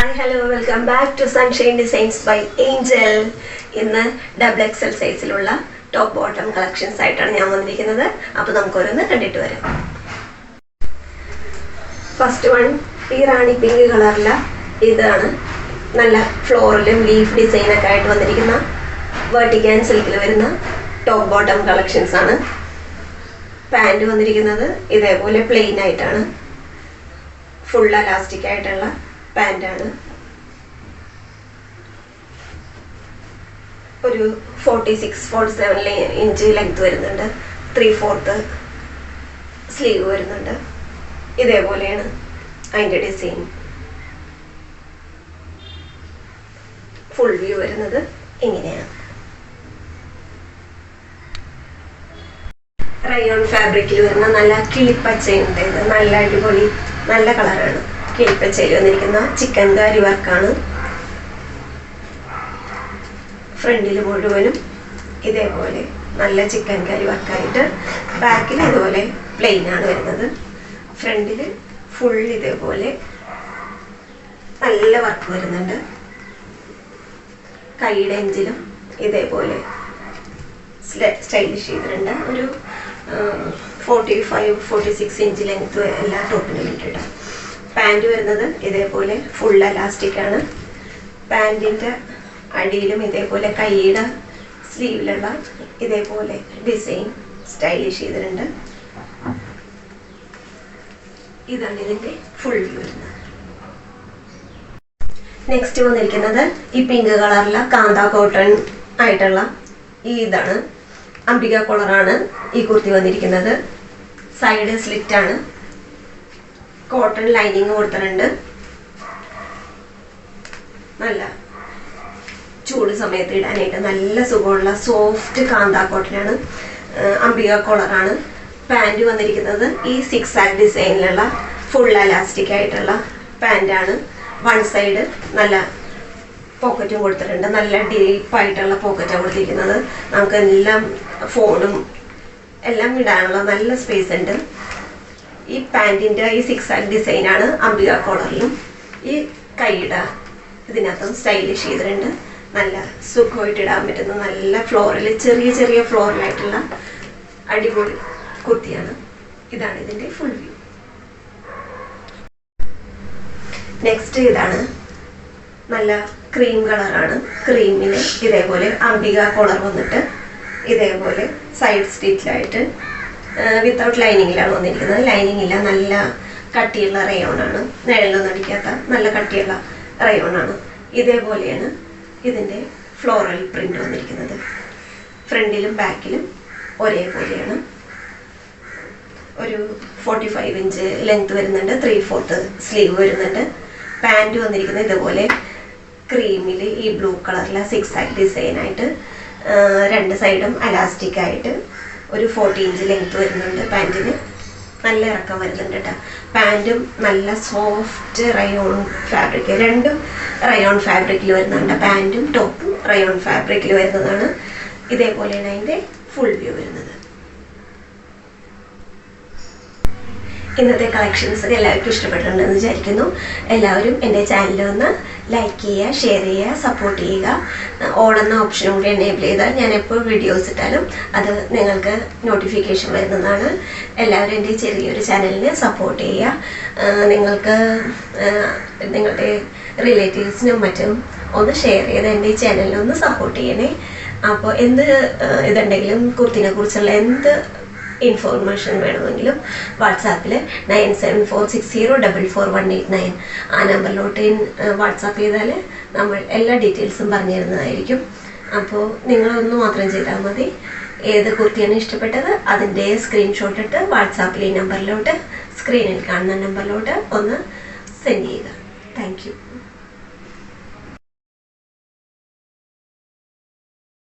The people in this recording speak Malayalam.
Hi, hello, welcome back to Sunshine Designs by Angel. ഇന്ന് ഡബിൾ എക്സൽ സൈസിലുള്ള ടോപ്പ് ബോട്ടം കളക്ഷൻസ് ആയിട്ടാണ് ഞാൻ വന്നിരിക്കുന്നത്. അപ്പോൾ നമുക്കൊന്ന് കണ്ടിട്ട് വരാം. ഫസ്റ്റ് വൺ ഈ റാണി പിങ്ക് കളറില ഇതാണ്. നല്ല ഫ്ലോറിലും ലീഫ് ഡിസൈനൊക്കെ ആയിട്ട് വന്നിരിക്കുന്ന വെർട്ടിക്കൽ സിൽക്കിൽ വരുന്ന ടോപ്പ് ബോട്ടം കളക്ഷൻസ് ആണ്. പാൻറ് വന്നിരിക്കുന്നത് ഇതേപോലെ പ്ലെയിൻ ആയിട്ടാണ്. ഫുൾ എലാസ്റ്റിക് ആയിട്ടുള്ള പാൻറ്റാണ്. ഒരു 46-47 ഇഞ്ച് ലെങ്ത് വരുന്നുണ്ട്. 3/4 സ്ലീവ് വരുന്നുണ്ട്. ഇതേപോലെയാണ് അതിൻ്റെ ഡിസൈൻ. ഫുൾ വ്യൂ വരുന്നത് ഇങ്ങനെയാണ്. റയോൺ ഫാബ്രിക്കിൽ വരുന്ന നല്ല കിളിപ്പച്ചയുണ്ട്. ഇത് നല്ല അടിപൊളി നല്ല കളറാണ്. കിളിപ്പച്ചയിൽ വന്നിരിക്കുന്ന ചിക്കൻ കാരി വർക്കാണ്. ഫ്രണ്ടിൽ മുഴുവനും ഇതേപോലെ നല്ല ചിക്കൻ കാരി വർക്കായിട്ട്, ബാക്കിൽ ഇതുപോലെ പ്ലെയിൻ ആണ് വരുന്നത്. ഫ്രണ്ടിൽ ഫുൾ ഇതേപോലെ നല്ല വർക്ക് വരുന്നുണ്ട്. കൈയുടെ എഞ്ചിലും ഇതേപോലെ സ്റ്റൈലിഷ് ചെയ്തിട്ടുണ്ട്. ഒരു 45-46 ഇഞ്ച് ലെങ്ത് എല്ലാ ടോപ്പിനും വേണ്ടിയിട്ട്. പാൻറ് വരുന്നത് ഇതേപോലെ ഫുൾ എലാസ്റ്റിക് ആണ്. പാൻറ്റിൻ്റെ അടിയിലും ഇതേപോലെ കൈയുടെ സ്ലീവിലുള്ള ഇതേപോലെ ഡിസൈൻ സ്റ്റൈലിഷ് ചെയ്തിട്ടുണ്ട്. ഇതാണ് ഇതിൻ്റെ ഫുൾ വ്യൂ വരുന്നത്. നെക്സ്റ്റ് വന്നിരിക്കുന്നത് ഈ പിങ്ക് കളറിലെ കാന്ത കോട്ടൺ ആയിട്ടുള്ള ഇതാണ്. അംബിക കോളറാണ് ഈ കുർത്തി വന്നിരിക്കുന്നത്. സൈഡ് സ്ലിറ്റ് ആണ്. കോട്ടൺ ലൈനിങ് കൊടുത്തിട്ടുണ്ട്. നല്ല ചൂട് സമയത്ത് ഇടാനായിട്ട് നല്ല സുഖമുള്ള സോഫ്റ്റ് കാന്ത കോട്ടനാണ്. അംബിക കോളറാണ്. പാൻറ് വന്നിരിക്കുന്നത് ഈ 6 ഡിസൈനിലുള്ള ഫുൾ എലാസ്റ്റിക് ആയിട്ടുള്ള പാൻറ്റാണ്. വൺ സൈഡ് നല്ല പോക്കറ്റും കൊടുത്തിട്ടുണ്ട്. നല്ല ഡീപ്പായിട്ടുള്ള പോക്കറ്റാണ് കൊടുത്തിരിക്കുന്നത്. നമുക്ക് എല്ലാം ഫോണും എല്ലാം ഇടാനുള്ള നല്ല സ്പേസ് ഉണ്ട്. ഈ പാൻറ്റിൻ്റെ ഈ 6 ഡിസൈനാണ് അംബിക കോളറിലും. ഈ കൈയുടെ ഇതിനകത്തും സ്റ്റൈലിഷ് ചെയ്തിട്ടുണ്ട്. നല്ല സുഖമായിട്ട് ഇടാൻ പറ്റുന്ന നല്ല ഫ്ലോറിൽ ചെറിയ ചെറിയ ഫ്ലോറിലായിട്ടുള്ള അടിപൊളി കുർത്തിയാണ്. ഇതാണ് ഇതിൻ്റെ ഫുൾ വ്യൂ. നെക്സ്റ്റ് ഇതാണ്. നല്ല ക്രീം കളറാണ്. ക്രീമിന് ഇതേപോലെ അംബിക കോളർ വന്നിട്ട് ഇതേപോലെ സൈഡ് സ്റ്റിച്ചിലായിട്ട് വിത്തൗട്ട് ലൈനിങ്ങിലാണ് വന്നിരിക്കുന്നത്. ലൈനിങ് ഇല്ല. നല്ല കട്ടിയുള്ള റയോണാണ്. നിഴലൊന്നും അടിക്കാത്ത നല്ല കട്ടിയുള്ള റയോണാണ്. ഇതേപോലെയാണ് ഇതിൻ്റെ ഫ്ലോറൽ പ്രിന്റ് വന്നിരിക്കുന്നത്. ഫ്രണ്ടിലും ബാക്കിലും ഒരേപോലെയാണ്. ഒരു 45 ഇഞ്ച് ലെങ്ത് വരുന്നുണ്ട്. 3/4 സ്ലീവ് വരുന്നുണ്ട്. പാൻറ് വന്നിരിക്കുന്നത് ഇതുപോലെ ക്രീമിൽ ഈ ബ്ലൂ കളറിലെ 6 ഡിസൈനായിട്ട്, രണ്ട് സൈഡും അലാസ്റ്റിക് ആയിട്ട് ഒരു 40 ഇഞ്ച് ലെങ്ത് വരുന്നുണ്ട്. പാൻറ്റിന് നല്ല ഇറക്കം വരുന്നുണ്ട് കേട്ടോ. പാൻറ്റും നല്ല സോഫ്റ്റ് റയോൺ ഫാബ്രിക്, രണ്ടും റയോൺ ഫാബ്രിക്കിൽ വരുന്നുണ്ട്. പാൻറ്റും ടോപ്പും റയോൺ ഫാബ്രിക്കിൽ വരുന്നതാണ്. ഇതേപോലെയാണ് അതിൻ്റെ ഫുൾ വ്യൂ വരുന്നത്. ഇന്നത്തെ കളക്ഷൻസ് എല്ലാവർക്കും ഇഷ്ടപ്പെട്ടിട്ടുണ്ടെന്ന് വിചാരിക്കുന്നു. എല്ലാവരും എൻ്റെ ചാനൽ ഒന്ന് ലൈക്ക് ചെയ്യുക, ഷെയർ ചെയ്യുക, സപ്പോർട്ട് ചെയ്യുക. ഓൾ എന്ന ഓപ്ഷനും കൂടി എനേബിൾ ചെയ്താൽ ഞാൻ എപ്പോൾ വീഡിയോസ് ഇട്ടാലും അത് നിങ്ങൾക്ക് നോട്ടിഫിക്കേഷൻ വരുന്നതാണ്. എല്ലാവരും എൻ്റെ ചെറിയൊരു ചാനലിനെ സപ്പോർട്ട് ചെയ്യുക. നിങ്ങൾക്ക് നിങ്ങളുടെ റിലേറ്റീവ്സിനും മറ്റും ഒന്ന് ഷെയർ ചെയ്ത് എൻ്റെ ഈ ചാനലിനെ ഒന്ന് സപ്പോർട്ട് ചെയ്യണേ. അപ്പോൾ എന്ത് ഇതുണ്ടെങ്കിലും കുർത്തിനെ കുറിച്ചുള്ള എന്ത് ഇൻഫോർമേഷൻ വേണമെങ്കിലും വാട്സാപ്പിൽ 9746044189 ആ നമ്പറിലോട്ട് വാട്സാപ്പ് ചെയ്താൽ നമ്മൾ എല്ലാ ഡീറ്റെയിൽസും പറഞ്ഞു തരുന്നതായിരിക്കും. അപ്പോൾ നിങ്ങളൊന്ന് മാത്രം ചെയ്താൽ മതി. ഏത് കുർത്തിയാണ് ഇഷ്ടപ്പെട്ടത് അതിൻ്റെ സ്ക്രീൻഷോട്ട് ഇട്ട് വാട്സാപ്പിൽ ഈ നമ്പറിലോട്ട്, സ്ക്രീനിൽ കാണുന്ന നമ്പറിലോട്ട് ഒന്ന് സെൻഡ് ചെയ്യുക. Thank you.